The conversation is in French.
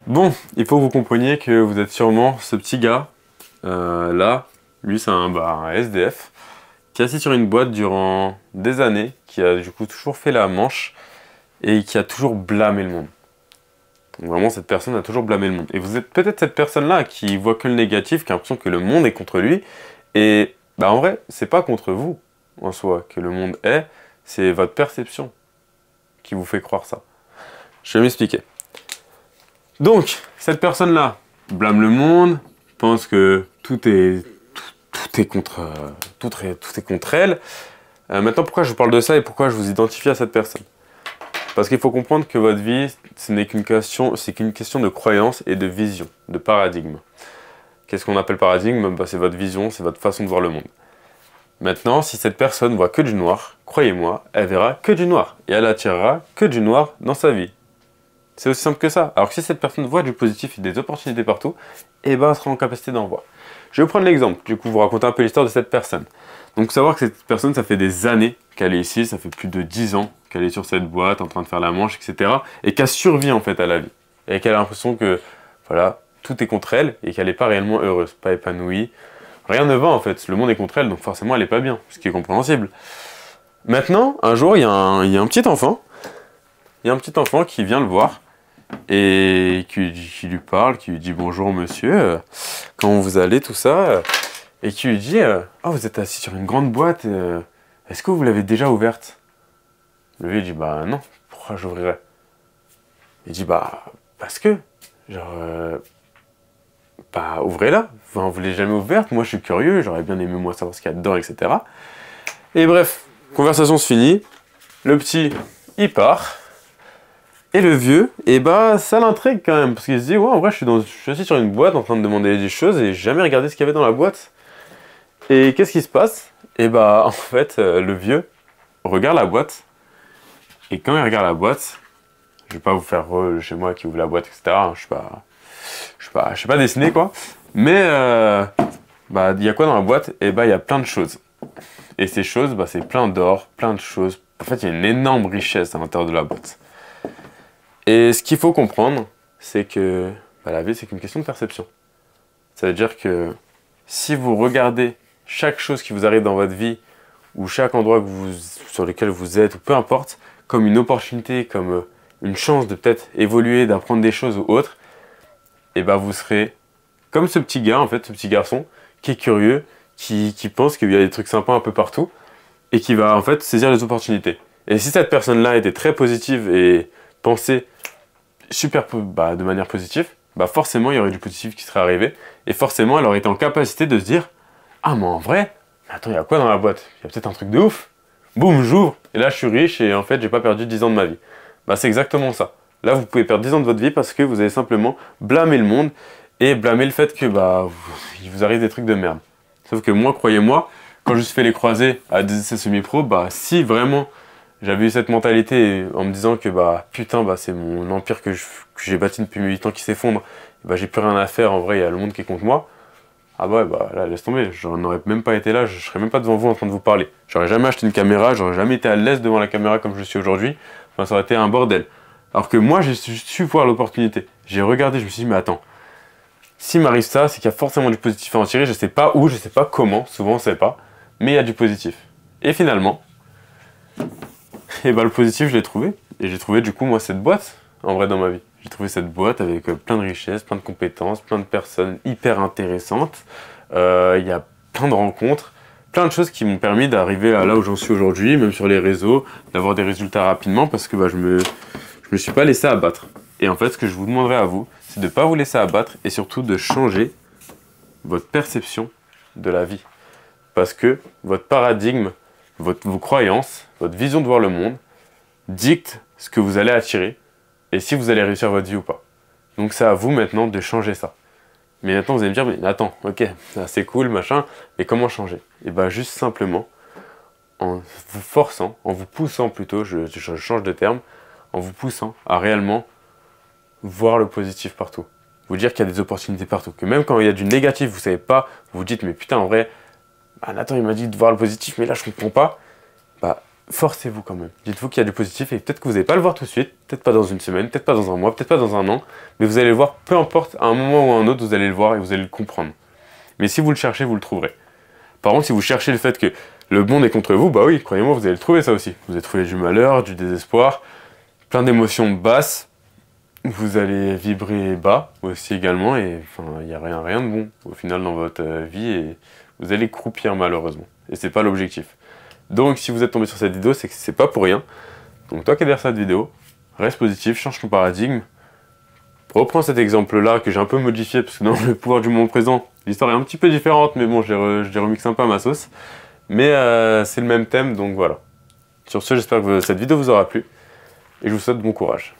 Bon, il faut que vous compreniez que vous êtes sûrement ce petit gars, là, lui c'est un SDF, qui est assis sur une boîte durant des années, qui a du coup toujours fait la manche, et qui a toujours blâmé le monde. Donc vraiment, cette personne a toujours blâmé le monde. Et vous êtes peut-être cette personne-là qui voit que le négatif, qui a l'impression que le monde est contre lui, et bah en vrai, c'est pas contre vous, en soi, que le monde est, c'est votre perception qui vous fait croire ça. Je vais m'expliquer. Donc, cette personne-là blâme le monde, pense que tout est contre elle. Maintenant, pourquoi je vous parle de ça et pourquoi je vous identifie à cette personne? Parce qu'il faut comprendre que votre vie, ce n'est qu'une question, c'est qu'une question de croyance et de vision, de paradigme. Qu'est-ce qu'on appelle paradigme? C'est votre vision, c'est votre façon de voir le monde. Maintenant, si cette personne voit que du noir, croyez-moi, elle verra que du noir. Et elle attirera que du noir dans sa vie. C'est aussi simple que ça. Alors que si cette personne voit du positif et des opportunités partout, eh ben, elle sera en capacité d'en voir. Je vais vous prendre l'exemple, du coup, vous raconter un peu l'histoire de cette personne. Donc, savoir que cette personne, ça fait des années qu'elle est ici, ça fait plus de 10 ans qu'elle est sur cette boîte, en train de faire la manche, etc. Et qu'elle survit, en fait, à la vie. Et qu'elle a l'impression que, voilà, tout est contre elle et qu'elle n'est pas réellement heureuse, pas épanouie. Rien ne va, en fait. Le monde est contre elle, donc forcément, elle n'est pas bien, ce qui est compréhensible. Maintenant, un jour, il y a un petit enfant. Il y a un petit enfant qui vient le voir et qui lui parle, qui lui dit bonjour monsieur, comment vous allez, tout ça, et qui lui dit oh, vous êtes assis sur une grande boîte, est-ce que vous l'avez déjà ouverte? Lui il dit bah non, pourquoi j'ouvrirais? Il dit bah parce que, genre, bah ouvrez-la, enfin, vous l'avez jamais ouverte, moi je suis curieux, j'aurais bien aimé moi savoir ce qu'il y a dedans, etc. Et bref, conversation se finit, le petit il part. Et le vieux, et bah ça l'intrigue quand même, parce qu'il se dit, ouais, en vrai, je suis assis sur une boîte en train de demander des choses et j'ai jamais regardé ce qu'il y avait dans la boîte. Et qu'est-ce qui se passe? Et bah, en fait, le vieux regarde la boîte, et quand il regarde la boîte, je vais pas vous faire chez moi qui ouvre la boîte, etc. Hein, je sais pas dessiner, quoi. Mais, bah, il y a quoi dans la boîte? Et bah, il y a plein de choses. Et ces choses, bah, c'est plein d'or, plein de choses. En fait, il y a une énorme richesse à l'intérieur de la boîte. Et ce qu'il faut comprendre, c'est que bah, la vie, c'est qu'une question de perception. Ça veut dire que si vous regardez chaque chose qui vous arrive dans votre vie, ou chaque endroit sur lequel vous êtes, ou peu importe, comme une opportunité, comme une chance de peut-être évoluer, d'apprendre des choses ou autre, et ben vous serez comme ce petit gars, en fait, ce petit garçon, qui est curieux, qui pense qu'il y a des trucs sympas un peu partout, et qui va en fait saisir les opportunités. Et si cette personne-là était très positive et pensait de manière positive, bah forcément il y aurait du positif qui serait arrivé, et forcément elle aurait été en capacité de se dire ah mais en vrai, attends il y a quoi dans la boîte? Il y a peut-être un truc de ouf. Boum, j'ouvre, et là je suis riche et en fait j'ai pas perdu 10 ans de ma vie. Bah c'est exactement ça. Là vous pouvez perdre 10 ans de votre vie parce que vous avez simplement blâmé le monde et blâmé le fait que bah il vous arrive des trucs de merde. Sauf que moi, croyez-moi, quand je me suis fait les croisés à des essais semi-pro, bah si vraiment j'avais eu cette mentalité en me disant que bah putain bah c'est mon empire que j'ai bâti depuis 8 ans qui s'effondre, bah j'ai plus rien à faire, en vrai il y a le monde qui est contre moi. Ah ouais bah là laisse tomber, j'en aurais même pas été là, je serais même pas devant vous en train de vous parler. J'aurais jamais acheté une caméra, j'aurais jamais été à l'aise devant la caméra comme je suis aujourd'hui, enfin ça aurait été un bordel. Alors que moi j'ai su voir l'opportunité, j'ai regardé, je me suis dit mais attends, s'il m'arrive ça, c'est qu'il y a forcément du positif à en tirer, je sais pas où, je sais pas comment, souvent on sait pas, mais il y a du positif. Et finalement, et bah le positif je l'ai trouvé, et j'ai trouvé du coup moi cette boîte, en vrai dans ma vie. J'ai trouvé cette boîte avec plein de richesses, plein de compétences, plein de personnes hyper intéressantes, il y a plein de rencontres, plein de choses qui m'ont permis d'arriver là où j'en suis aujourd'hui, même sur les réseaux, d'avoir des résultats rapidement parce que bah, je me suis pas laissé abattre. Et en fait ce que je vous demanderais à vous, c'est de ne pas vous laisser abattre et surtout de changer votre perception de la vie. Parce que votre paradigme, vos croyances, votre vision de voir le monde dicte ce que vous allez attirer et si vous allez réussir votre vie ou pas. Donc c'est à vous maintenant de changer ça. Mais maintenant vous allez me dire, mais attends, ok, c'est cool, machin, mais comment changer? Et bien juste simplement en vous forçant, en vous poussant plutôt, je change de terme, en vous poussant à réellement voir le positif partout. Vous dire qu'il y a des opportunités partout. Que même quand il y a du négatif, vous savez pas, vous vous dites, mais putain, en vrai, bah, Nathan, il m'a dit de voir le positif, mais là, je comprends pas. Bah, forcez-vous quand même. Dites-vous qu'il y a du positif et peut-être que vous n'allez pas le voir tout de suite, peut-être pas dans une semaine, peut-être pas dans un mois, peut-être pas dans un an, mais vous allez le voir, peu importe, à un moment ou à un autre, vous allez le voir et vous allez le comprendre. Mais si vous le cherchez, vous le trouverez. Par contre, si vous cherchez le fait que le monde est contre vous, bah oui, croyez-moi, vous allez le trouver ça aussi. Vous allez trouver du malheur, du désespoir, plein d'émotions basses, vous allez vibrer bas aussi également, et enfin, il n'y a rien de bon au final dans votre vie, et vous allez croupir malheureusement. Et c'est pas l'objectif. Donc si vous êtes tombé sur cette vidéo, c'est que c'est pas pour rien. Donc toi qui es derrière cette vidéo, reste positif, change ton paradigme. Reprends cet exemple-là que j'ai un peu modifié, parce que dans le pouvoir du moment présent, l'histoire est un petit peu différente, mais bon, je l'ai remixé un peu à ma sauce. Mais c'est le même thème, donc voilà. Sur ce, j'espère que cette vidéo vous aura plu, et je vous souhaite bon courage.